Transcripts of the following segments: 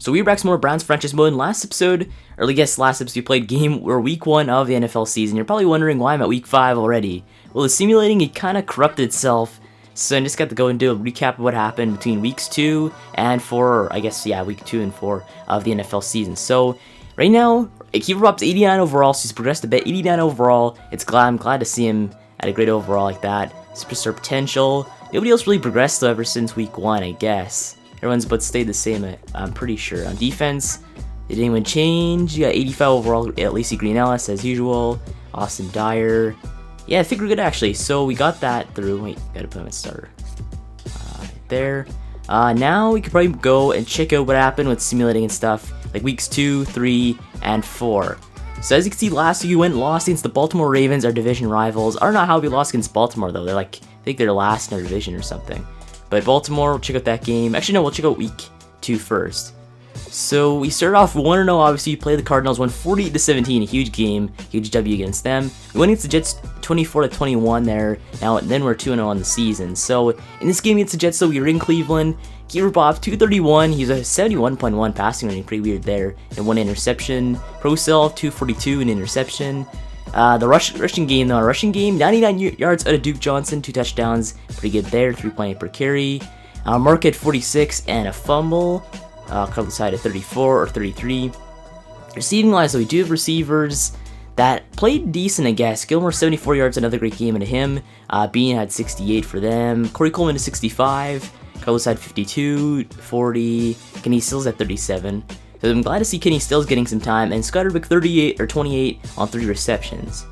So we're back to more Browns franchise mode. In last episode, or I guess last episode, we played week 1 of the NFL season. You're probably wondering why I'm at week 5 already. Well, the simulating, it kind of corrupted itself, so I just got to go and do a recap of what happened between weeks 2 and 4, or I guess, yeah, week 2 and 4 of the NFL season. So, right now, Keeper Bob's 89 overall, so he's progressed a bit, 89 overall. I'm glad to see him at a great overall like that. Superstar potential. Nobody else really progressed, though, ever since week 1, I guess. Everyone's but stayed the same, I'm pretty sure. On defense, did anyone change? You got 85 overall at Lacey Green Ellis, as usual. Austin Dyer. Yeah, I think we're good, actually. So we got that through. Wait, gotta put him at starter. Right there. Now we could probably go and check out what happened with simulating and stuff, like weeks 2, 3, and 4. So as you can see, last week we went and lost against the Baltimore Ravens, our division rivals. I don't know how we lost against Baltimore, though. They're like, I think they're last in our division or something. But Baltimore, we'll check out that game. Actually, no, we'll check out week 2 first. So we started off 1-0, obviously. We played the Cardinals, won 48-17, a huge game, huge W against them. We went against the Jets 24-21 there. Then we're 2-0 on the season. So in this game against the Jets, we were in Cleveland. Keeper Bob 231. He's a 71.1 passing rating, pretty weird there, and 1 interception. Pro Self 242, an interception. The rushing game, 99 yards out of Duke Johnson, 2 touchdowns, pretty good there, 3.8 per carry. Mark at 46 and a fumble. Cover side at 34 or 33. Receiving wise, though, we do have receivers that played decent, I guess. Gilmore 74 yards, another great game into him. Bean had 68 for them. Corey Coleman to 65. Carlos had 52, 40. Kenny Stills at 37. So I'm glad to see Kenny Stills getting some time, and Scotterbick 38 or 28 on 3 receptions.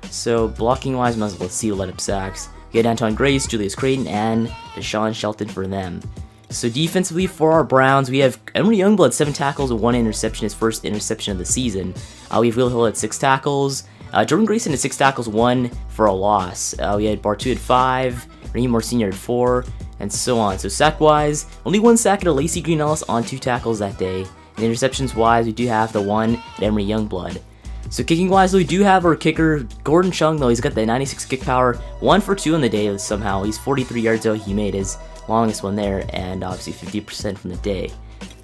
So blocking wise, might as well see let up sacks. We had Anton Grace, Julius Creighton, and Deshaun Shelton for them. So defensively for our Browns, we have Emory Youngblood 7 tackles and 1 interception, his first interception of the season. We have Will Hill at 6 tackles. Jordan Grayson at 6 tackles, 1 for a loss. We had Bartu at 5, Raheem Moore Sr. at 4, and so on. So sack wise, only 1 sack at Lacey Green Ellis on 2 tackles that day. And interceptions wise, we do have the 1 at Emory Youngblood. So kicking wise, though, we do have our kicker, Gordon Chung, though. He's got the 96 kick power, 1 for 2 on the day somehow. He's 43 yards out. He made his longest one there, and obviously 50% from the day.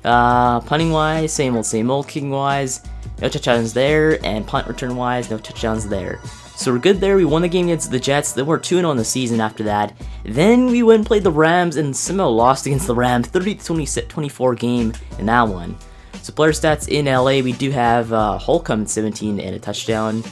Punting wise, same old. Kicking wise, no touchdowns there, and punt return wise, no touchdowns there. So we're good there. We won the game against the Jets. Then we're 2-0 on the season after that. Then we went and played the Rams and somehow lost against the Rams, 30-24 game in that one. So player stats in LA, we do have Holcomb at 17 and a touchdown.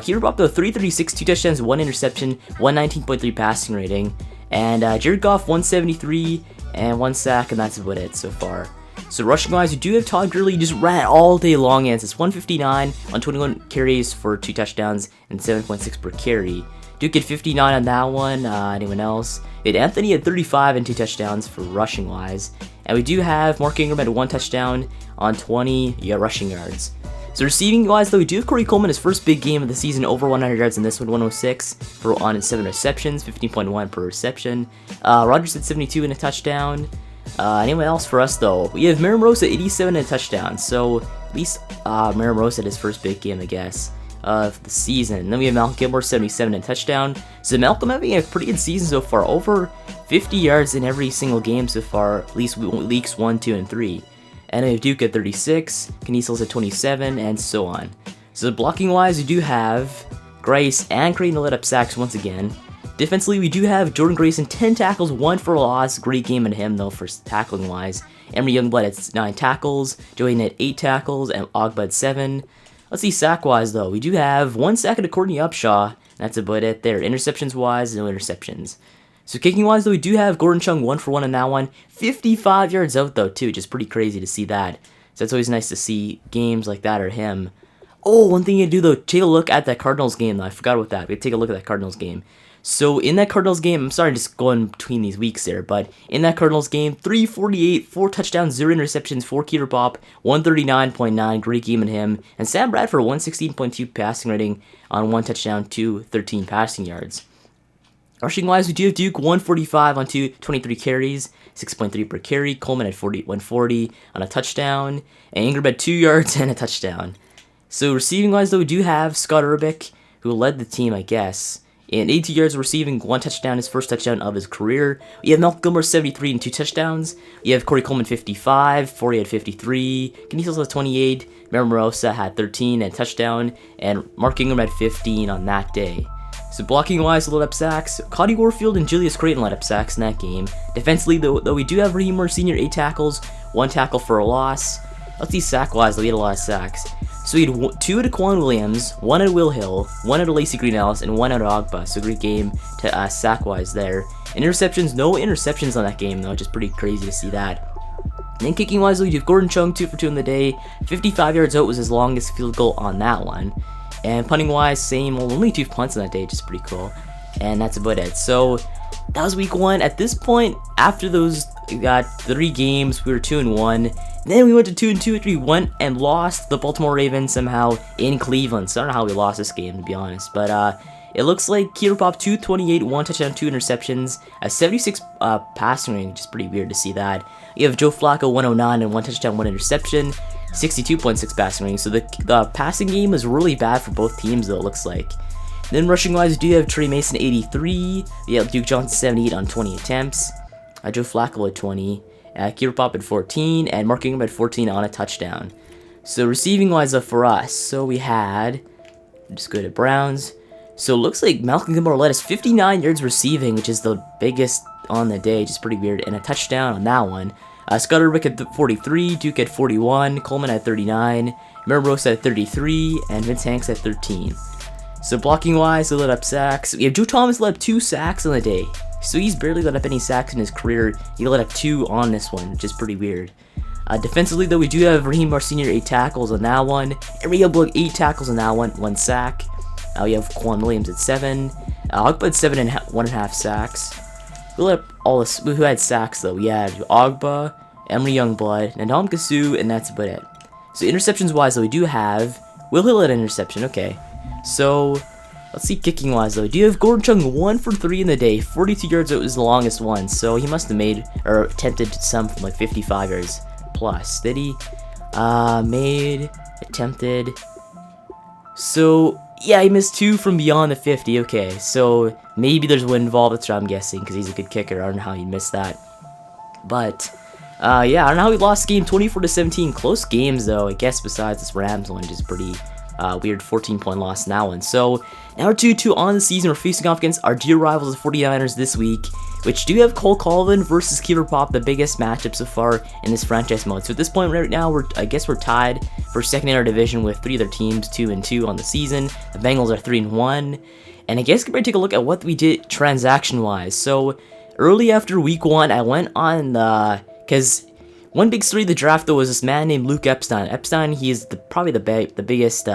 Keeper Bob, though, 336, 2 touchdowns, 1 interception, 119.3 passing rating. And Jared Goff, 173 and 1 sack, and that's about it so far. So rushing wise, we do have Todd Gurley. He just ran all day long against us. 159 on 21 carries for 2 touchdowns and 7.6 per carry. Duke at 59 on that one. Anyone else? We had Anthony at 35 and 2 touchdowns for rushing wise. And we do have Mark Ingram at 1 touchdown on 20 rushing yards. So receiving wise, though, we do have Corey Coleman, his first big game of the season, over 100 yards in this one, 106 on 7 receptions, 15.1 per reception. Rodgers at 72 and a touchdown. Anyone else for us, though? We have Merriam Rose at 87 and a touchdown. So at least Merriam Rose had his first big game, I guess, of the season. Then we have Malcolm Gilmore, 77 and a touchdown. So Malcolm having a pretty good season so far, over 50 yards in every single game so far, at least weeks 1, 2, and 3. And we have Duke at 36, Canisius at 27, and so on. So blocking wise, we do have Grace and Creighton to let up sacks once again. Defensively, we do have Jordan Grayson, 10 tackles, 1 for a loss. Great game into him, though, for tackling wise. Emory Youngblood at 9 tackles, Joey at 8 tackles, and Ogbud 7. Let's see sack wise, though. We do have 1 sack at Courtney Upshaw. That's about it there. Interceptions wise, no interceptions. So kicking wise, though, we do have Gordon Chung 1 for 1 in that one. 55 yards out, though, too. Just pretty crazy to see that. So it's always nice to see games like that or him. Oh, one thing you do, though, take a look at that Cardinals game, though. I forgot about that. We take a look at that Cardinals game. So in that Cardinals game, I'm sorry, just going between these weeks there, but in that Cardinals game, 348, 4 touchdowns, 0 interceptions, 4 Keeper Pop, 139.9, great game in him, and Sam Bradford, 116.2 passing rating on 1 touchdown, 13 passing yards. Rushing wise, we do have Duke 145 on 23 carries, 6.3 per carry. Coleman at 140 on a touchdown, and Ingram at 2 yards and a touchdown. So receiving wise, though, we do have Scott Urbick, who led the team, I guess. and 82 yards receiving, 1 touchdown, his first touchdown of his career. You have Malcolm Gilmore, 73 and 2 touchdowns. You have Corey Coleman, 55, 40 had 53, Canisius had 28, Morosa had 13 and a touchdown, and Mark Ingram had 15 on that day. So blocking wise, led up sacks. Cody Warfield and Julius Creighton led up sacks in that game. Defensively, though we do have Raheem Moore Sr. 8 tackles, 1 tackle for a loss. Let's see sack wise, we had a lot of sacks. So we had 2 at Quan Williams, 1 at Will Hill, 1 at Lacey Greenellis, and 1 at Ogba. So great game to sack wise there. Interceptions, no interceptions on that game though, just pretty crazy to see that. And then kicking wise, we have Gordon Chung 2 for 2 in the day. 55 yards out was his longest field goal on that one. And punting wise, same, well, only 2 punts on that day, just pretty cool. And that's about it. So that was week 1. At this point, after those, we got 3 games, we were 2-1. Then we went to 2-2 after we went and lost the Baltimore Ravens somehow in Cleveland. So I don't know how we lost this game, to be honest. But it looks like Kiefer Pop 228, 1 touchdown, 2 interceptions, a 76 passing range, which is pretty weird to see that. You have Joe Flacco 109 and 1 touchdown, 1 interception. 62.6 passing range, so the passing game was really bad for both teams though, it looks like. Then rushing wise, we do have Trey Mason 83, we have Duke Johnson 78 on 20 attempts, Joe Flacco at 20, Kiefer Pop at 14, and Mark Ingram at 14 on a touchdown. So receiving wise for us, so we had, just go to Browns, so it looks like Malcolm Gilmore led us 59 yards receiving, which is the biggest on the day, just pretty weird, and a touchdown on that one. Scudder Rick at 43, Duke at 41, Coleman at 39, Morosa at 33, and Vince Hanks at 13. So blocking wise, they let up sacks. We have Joe Thomas let up 2 sacks on the day. So he's barely let up any sacks in his career. He let up 2 on this one, which is pretty weird. Defensively though, we do have Raheem Moore Sr. 8 tackles on that one. Ariel Blook 8 tackles on that one, 1 sack. We have Quan Williams at 7. Ogba at 7 and 1.5 sacks. We let up all this, who had sacks though. We had Ogba, Emery Youngblood, Nadam Kasu, and that's about it. So interceptions wise though, we do have Will Hill at interception, okay. So let's see kicking wise though. We do have Gordon Chung 1 for 3 in the day, 42 yards out was the longest one. So he must have made or attempted some from like 55 yards plus. Did he? Attempted. So yeah, he missed 2 from beyond the 50. Okay, so maybe there's one involved. That's what I'm guessing because he's a good kicker. I don't know how he missed that, but yeah, I don't know how he lost the game 24-17. Close games though, I guess. Besides this Rams one, just pretty weird 14-point loss in that one. So now we're 2-2 on the season. We're facing off against our dear rivals, the 49ers, this week, which do have Cole Colvin versus Kiefer Pop, the biggest matchup so far in this franchise mode. So at this point right now, I guess we're tied for second in our division with 3 other teams, 2-2 on the season. The Bengals are 3-1, and I guess we're gonna take a look at what we did transaction-wise. So early after week 1, I went on the because one big story of the draft though was this man named Luke Epstein. Epstein, he is probably the biggest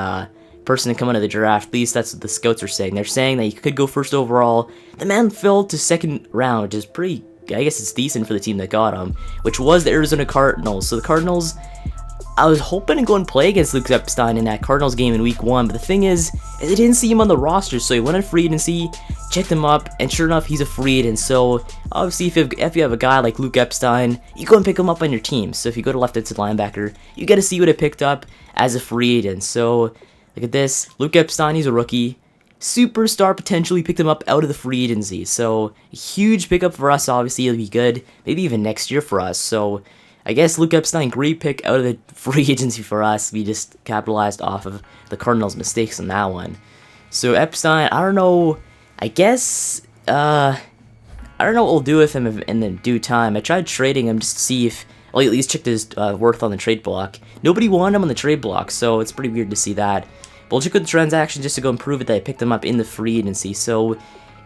person to come out of the draft. At least that's what the scouts are saying. They're saying that he could go first overall. The man fell to second round, which is pretty, I guess it's decent for the team that got him, which was the Arizona Cardinals. So the Cardinals, I was hoping to go and play against Luke Epstein in that Cardinals game in week 1, but the thing is I didn't see him on the roster, so he went on free agency, checked him up, and sure enough, he's a free agent. So obviously, if you have a guy like Luke Epstein, you go and pick him up on your team. So if you go to left-handed linebacker, you get to see what I picked up as a free agent. So look at this, Luke Epstein, he's a rookie. Superstar potential, we picked him up out of the free agency. So a huge pickup for us, obviously, it'll be good, maybe even next year for us. So I guess Luke Epstein, great pick out of the free agency for us. We just capitalized off of the Cardinals' mistakes on that one. So Epstein, I don't know. I guess I don't know what we'll do with him in the due time. I tried trading him just to see if, well, at least checked his worth on the trade block. Nobody wanted him on the trade block, so it's pretty weird to see that. But we'll check with the transaction just to go and prove it that I picked him up in the free agency. So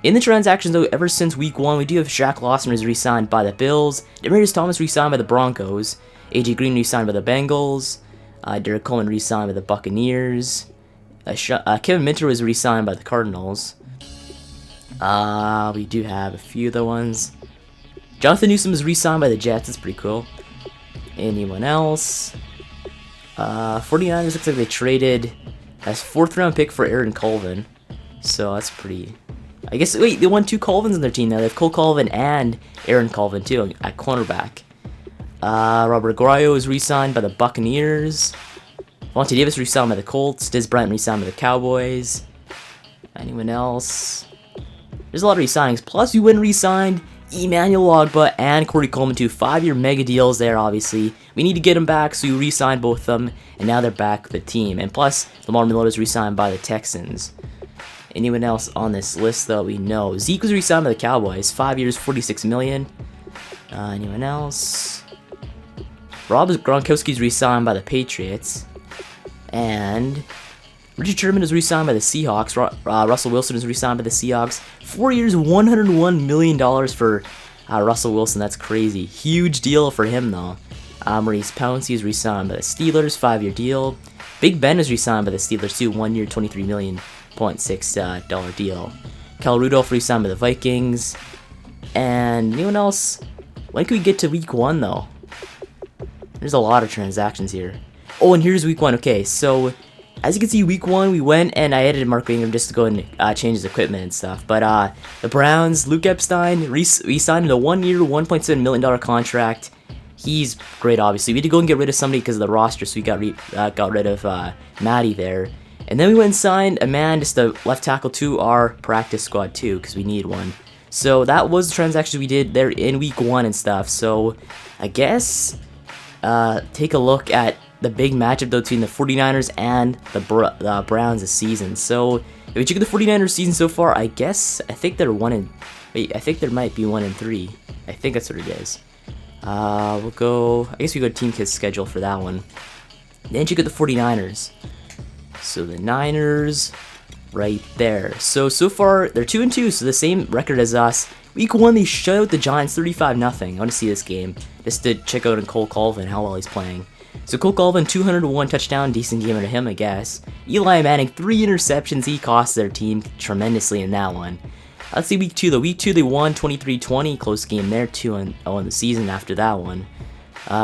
in the transactions, though, ever since week 1, we do have Shaq Lawson is re-signed by the Bills, Demaryius Thomas re-signed by the Broncos, AJ Green re-signed by the Bengals, Derek Coleman re-signed by the Buccaneers, Kevin Minter was re-signed by the Cardinals. We do have a few other ones. Jonathan Newsom was re-signed by the Jets. That's pretty cool. Anyone else? 49ers looks like they traded a 4th round pick for Aaron Colvin. So that's pretty... I guess, wait, they won 2 Colvins on their team now. They have Cole Colvin and Aaron Colvin, too, at cornerback. Robert Aguayo was re-signed by the Buccaneers. Vontae Davis re-signed by the Colts. Diz Bryant re-signed by the Cowboys. Anyone else? there's a lot of re-signings. Plus, we went and re-signed Emmanuel Ogbah and Corey Coleman to 5-year mega deals there, obviously. We need to get them back, so we re-signed both of them, and now they're back with the team. And plus, Lamar Miller was re-signed by the Texans. Anyone else on this list that we know? Zeke was re-signed by the Cowboys, 5 years, $46 million. Anyone else? Rob Gronkowski is re-signed by the Patriots. And Richard Sherman is re-signed by the Seahawks. Russell Wilson is re-signed by the Seahawks. 4 years, $101 million for Russell Wilson. That's crazy. Huge deal for him, though. Maurice Pouncey is re-signed by the Steelers, 5-year deal. Big Ben is re-signed by the Steelers, too. 1 year, $23.6 million deal. Cal Rudolph re-signed by the Vikings. And anyone else? When can we get to week 1, though? There's a lot of transactions here. Oh, and here's week 1. Okay, so as you can see, week 1, we went and I edited Mark Ingram just to go and change his equipment and stuff. But the Browns, Luke Epstein, re-signed a 1 year, $1.7 million contract. He's great, obviously. We had to go and get rid of somebody because of the roster, so we got rid of Matty there. And then we went and signed a man, just a left tackle, to our practice squad, too, because we need one. So that was the transactions we did there in week 1 and stuff. So I guess take a look at the big matchup though between the 49ers and the Browns this season. So if we check the 49ers season so far, I think they're I think there might be 1-3. I think that's what it is. We'll go, I guess we go to Team Kid's schedule for that one. Then check out the 49ers. So the Niners right there. So far they're 2-2, so the same record as us. Week 1 they shut out the Giants 35-0. I want to see this game just to check out Cole Colvin, how well he's playing. So Cole Colvin, 201 touchdown, decent game to him, I guess. Eli Manning, 3 interceptions. He cost their team tremendously in that one. Let's see week 2 though. Week 2 they won 23-20, close game there, 2-0 in the season after that one.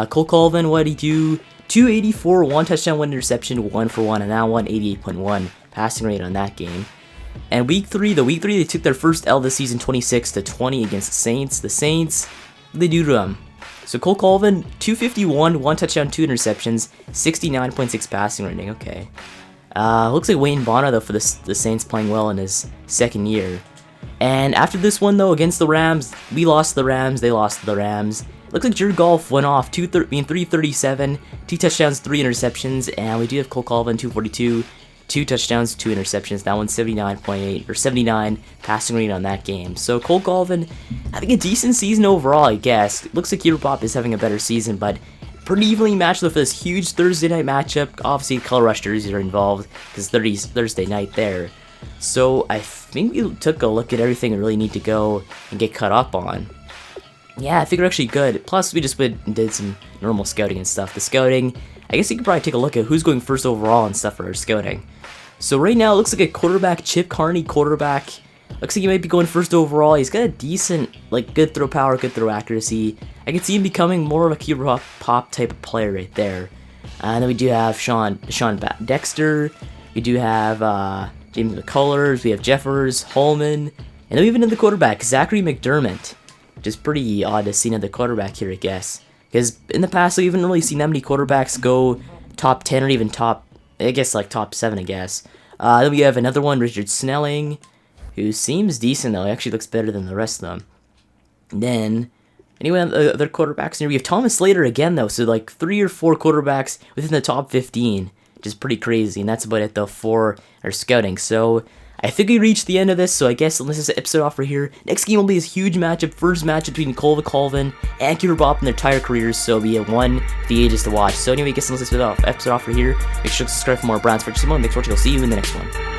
Cole Colvin, what did he do? 284, 1 touchdown, 1 interception, 1 for 1 on that one, 88.1 passing rate on that game. And week 3 they took their first L this season, 26-20 against the Saints. The Saints, what did they do to them? So Cole Colvin, 251, 1 touchdown, 2 interceptions, 69.6 passing rating. Okay. Looks like Wayne Bonner though for the Saints playing well in his second year. And after this one though against the Rams, we lost to the Rams. They lost to the Rams. Looks like Jared Goff went off 337, 2 touchdowns, 3 interceptions, and we do have Cole Colvin 242, 2 touchdowns, 2 interceptions. That one's 79.8 or 79 passing rate on that game. So Cole Colvin having a decent season overall, I guess. It looks like Pop is having a better season, but pretty evenly matched though for this huge Thursday night matchup. Obviously, color rush jerseys are involved because Thursday night there. So I think we took a look at everything we really need to go and get caught up on. Yeah, I think we're actually good. Plus, we just did some normal scouting and stuff. The scouting, I guess you could probably take a look at who's going first overall and stuff for our scouting. So right now, it looks like a quarterback, Chip Carney quarterback. Looks like he might be going first overall. He's got a decent, good throw power, good throw accuracy. I can see him becoming more of a Cooper Pop type of player right there. And then we do have Sean Dexter. We do have James McCullers. We have Jeffers, Holman. And then we even in the quarterback, Zachary McDermott. Which is pretty odd to see another quarterback here, I guess. Because in the past, we haven't really seen that many quarterbacks go top 10 or even top 7, I guess. Then we have another one, Richard Snelling, who seems decent, though. He actually looks better than the rest of them. And then, anyway, other quarterbacks here, we have Thomas Slater again, though. So, 3 or 4 quarterbacks within the top 15, which is pretty crazy. And that's about it, though, for our scouting. So, I think we reached the end of this, so I guess let's just episode off right here. Next game will be this huge matchup, first matchup between Colvin and Cooper Pop in their entire careers, so it'll be a one the ages to watch. So anyway, I guess let's episode off right here. Make sure to subscribe for more Browns for Simone. Thanks for watching. I'll see you in the next one.